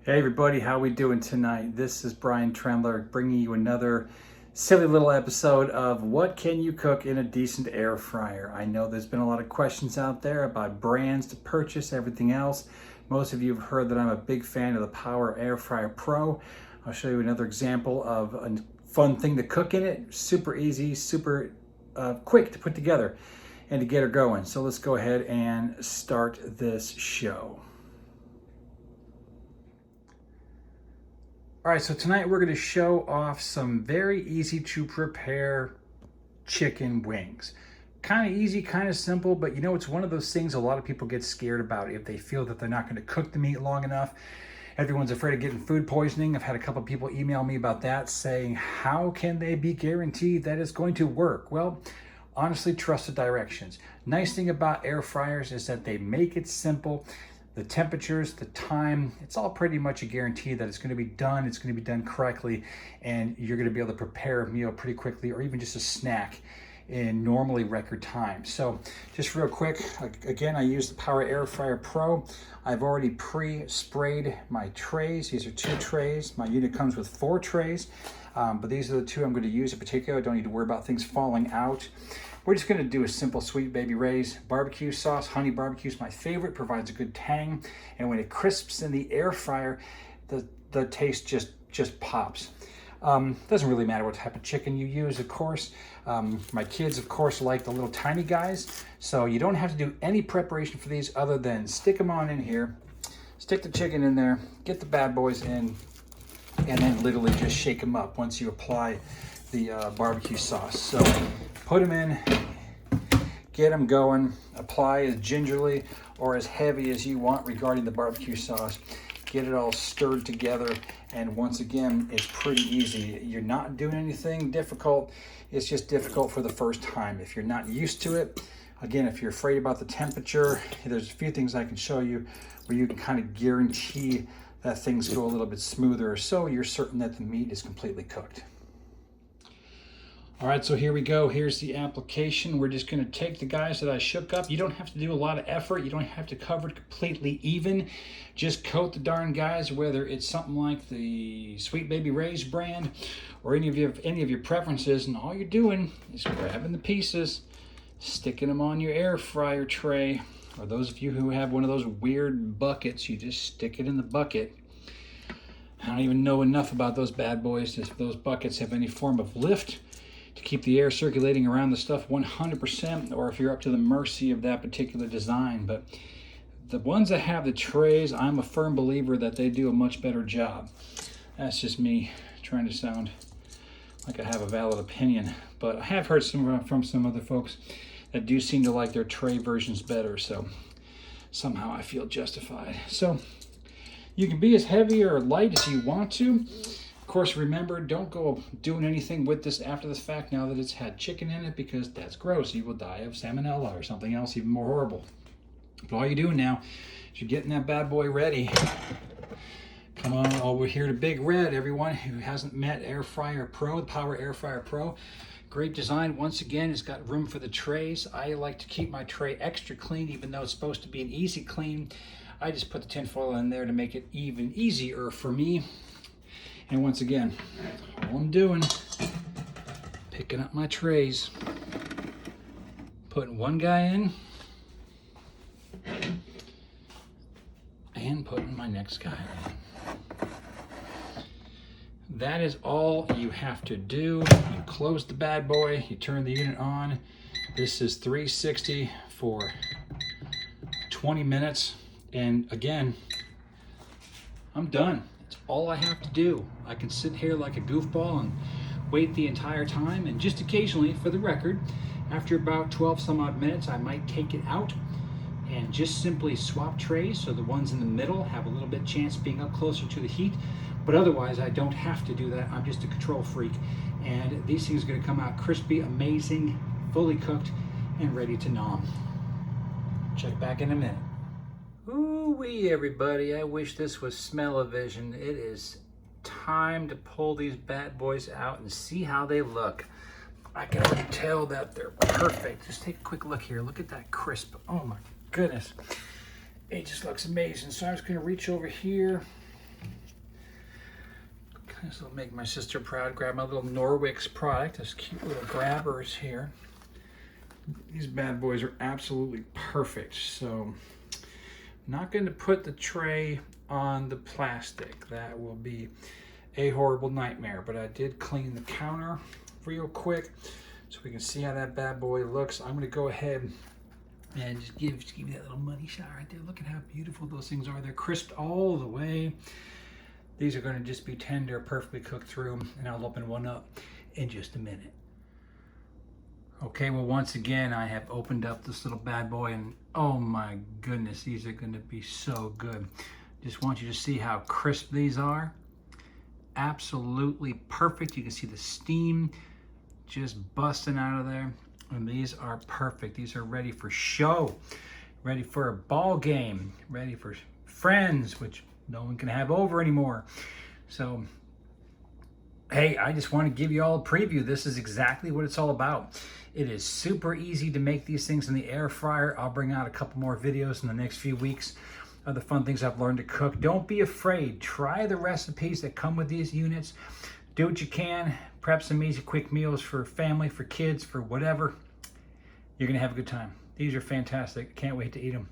Hey everybody, how we doing tonight? This is Brian Trendler bringing you another silly little episode of what can you cook in a decent air fryer. I know there's been a lot of questions out there about brands to purchase, everything else. Most of you have heard that I'm a big fan of the Power Air Fryer Pro. I'll show you another example of a fun thing to cook in it. Super easy, super quick to put together and to get her going. So let's go ahead and start this show. All right, so tonight we're going to show off some very easy to prepare chicken wings. Kind of easy, kind of simple, but you know, it's one of those things a lot of people get scared about if they feel that they're not going to cook the meat long enough. Everyone's afraid of getting food poisoning. I've had a couple people email me about that saying, how can they be guaranteed that it's going to work? Well, honestly, trust the directions. Nice thing about air fryers is that they make it simple. The temperatures, the time, it's all pretty much a guarantee that it's going to be done, it's going to be done correctly, and you're going to be able to prepare a meal pretty quickly or even just a snack in normally record time. So just real quick, again, I use the Power Air Fryer Pro. I've already pre-sprayed my trays. These are 2 trays. My unit comes with 4 trays, but these are the 2 I'm going to use in particular. I don't need to worry about things falling out. We're just gonna do a simple Sweet Baby Ray's barbecue sauce. Honey barbecue is my favorite, provides a good tang. And when it crisps in the air fryer, the taste just pops. Doesn't really matter what type of chicken you use, of course. My kids, of course, like the little tiny guys. So you don't have to do any preparation for these other than stick them on in here, stick the chicken in there, get the bad boys in, and then literally just shake them up once you apply the barbecue sauce. So put them in, get them going, apply as gingerly or as heavy as you want regarding the barbecue sauce. Get it all stirred together, and once again, it's pretty easy. You're not doing anything difficult. It's just difficult for the first time. If you're not used to it, again, if you're afraid about the temperature, there's a few things I can show you where you can kind of guarantee that things go a little bit smoother, so you're certain that the meat is completely cooked. All right, so here we go. Here's the application. We're just gonna take the guys that I shook up. You don't have to do a lot of effort. You don't have to cover it completely even. Just coat the darn guys, whether it's something like the Sweet Baby Ray's brand or any of your preferences, and all you're doing is grabbing the pieces, sticking them on your air fryer tray, or those of you who have one of those weird buckets, you just stick it in the bucket. I don't even know enough about those bad boys if those buckets have any form of lift to keep the air circulating around the stuff 100%, or if you're up to the mercy of that particular design. But the ones that have the trays, I'm a firm believer that they do a much better job. That's just me trying to sound like I have a valid opinion, but I have heard from some other folks that do seem to like their tray versions better, so somehow I feel justified. So you can be as heavy or light as you want to. Of course, remember, don't go doing anything with this after the fact now that it's had chicken in it, because that's gross. You will die of salmonella or something else even more horrible. But all you're doing now is you're getting that bad boy ready. Come on over here to Big Red, everyone who hasn't met Air Fryer Pro, the Power Air Fryer Pro. Great design. Once again, it's got room for the trays. I like to keep my tray extra clean, even though it's supposed to be an easy clean. I just put the tinfoil in there to make it even easier for me. And once again, all I'm doing, picking up my trays, putting one guy in, and putting my next guy in. That is all you have to do. You close the bad boy, you turn the unit on. This is 360 for 20 minutes. And again, I'm done. All I have to do. I can sit here like a goofball and wait the entire time, and just occasionally, for the record, after about 12 some odd minutes, I might take it out and just simply swap trays so the ones in the middle have a little bit chance of being up closer to the heat. But otherwise, I don't have to do that. I'm just a control freak, and these things are going to come out crispy, amazing, fully cooked, and ready to nom. Check back in a minute. Ooh-wee, everybody. I wish this was smell-o-vision. It is time to pull these bad boys out and see how they look. I can already tell that they're perfect. Just take a quick look here. Look at that crisp. Oh my goodness. It just looks amazing. So I'm just gonna reach over here This will make my sister proud. Grab my little Norwex product, this cute little grabbers here. These bad boys are absolutely perfect. So, not going to put the tray on the plastic. That will be a horrible nightmare. But I did clean the counter real quick so we can see how that bad boy looks. I'm going to go ahead and just give you that little money shot right there. Look at how beautiful those things are. They're crisped all the way. These are going to just be tender, perfectly cooked through, and I'll open one up in just a minute. Okay, well, once again, I have opened up this little bad boy, and oh my goodness, these are going to be so good. Just want you to see how crisp these are. Absolutely perfect. You can see the steam just busting out of there, and these are perfect. These are ready for show, ready for a ball game, ready for friends, which no one can have over anymore. So, hey, I just want to give you all a preview. This is exactly what it's all about. It is super easy to make these things in the air fryer. I'll bring out a couple more videos in the next few weeks of the fun things I've learned to cook. Don't be afraid. Try the recipes that come with these units. Do what you can. Prep some easy, quick meals for family, for kids, for whatever. You're going to have a good time. These are fantastic. Can't wait to eat them.